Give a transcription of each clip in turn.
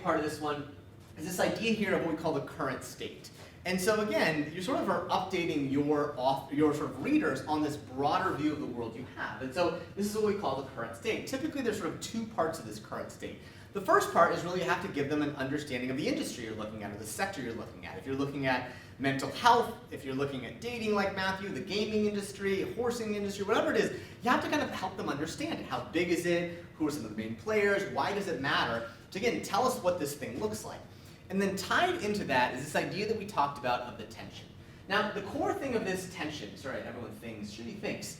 part of this one is this idea here of what we call the current state. And so again, you sort of are updating your sort of readers on this broader view of the world you have. And so this is what we call the current state. Typically there's sort of two parts of this current state. The first part is really you have to give them an understanding of the industry you're looking at or the sector you're looking at. If you're looking at mental health, if you're looking at dating like Matthew, the gaming industry, horsing industry, whatever it is, you have to kind of help them understand it. How big is it? Who are some of the main players? Why does it matter? So again, tell us what this thing looks like. And then tied into that is this idea that we talked about of the tension. Now, the core thing of this tension, sorry, everyone thinks, Shooty thinks.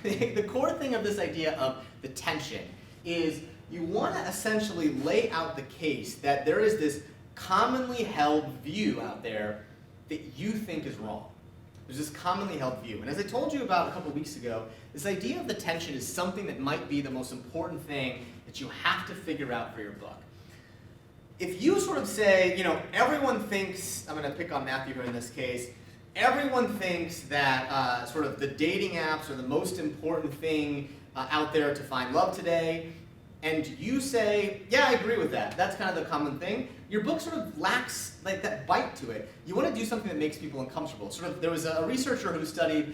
The core thing of this idea of the tension is you want to essentially lay out the case that there is this commonly held view out there that you think is wrong. There's this commonly held view. And as I told you about a couple weeks ago, this idea of the tension is something that might be the most important thing that you have to figure out for your book. If you sort of say, you know, everyone thinks, I'm going to pick on Matthew here in this case, everyone thinks that sort of the dating apps are the most important thing out there to find love today, and you say, yeah, I agree with that. That's kind of the common thing. Your book sort of lacks like that bite to it. You want to do something that makes people uncomfortable. Sort of, there was a researcher who studied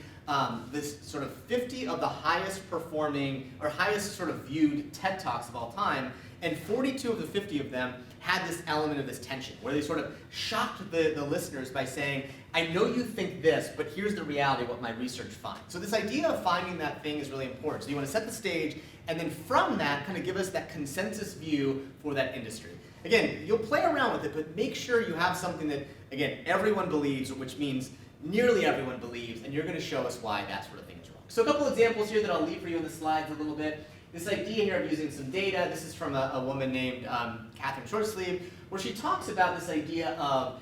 this sort of 50 of the highest performing or highest sort of viewed TED Talks of all time, and 42 of the 50 of them had this element of this tension, where they sort of shocked the listeners by saying, I know you think this, but here's the reality of what my research finds. So this idea of finding that thing is really important. So you want to set the stage, and then from that, kind of give us that consensus view for that industry. Again, you'll play around with it, but make sure you have something that, again, everyone believes, which means nearly everyone believes, and you're going to show us why that sort of thing is wrong. So a couple examples here that I'll leave for you in the slides a little bit. This idea here of using some data, this is from a woman named Catherine Shortsleeve, where she talks about this idea of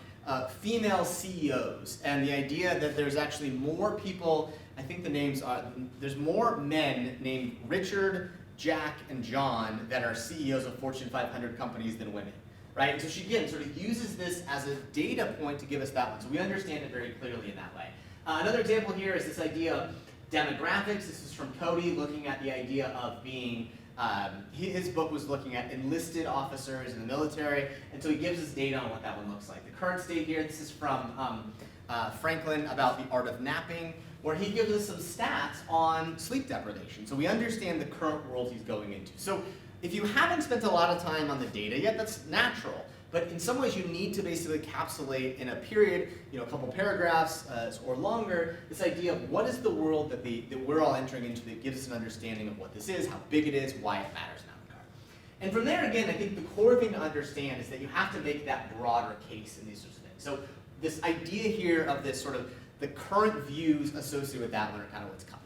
female CEOs and the idea that there's actually more people, I think the names are, there's more men named Richard, Jack, and John that are CEOs of Fortune 500 companies than women, right? And so she, again, sort of uses this as a data point to give us that one, so we understand it very clearly in that way. Another example here is this idea of demographics. This is from Cody, looking at the idea of being, his book was looking at enlisted officers in the military, and so he gives us data on what that one looks like. The current state here, this is from Franklin about the art of napping, where he gives us some stats on sleep deprivation. So we understand the current world he's going into. So if you haven't spent a lot of time on the data yet, that's natural. But in some ways, you need to basically encapsulate in a period, you know, a couple paragraphs or longer, this idea of what is the world that we're all entering into that gives us an understanding of what this is, how big it is, why it matters in that regard. And from there, again, I think the core thing to understand is that you have to make that broader case in these sorts of things. So this idea here of this sort of the current views associated with that one are kind of what's coming.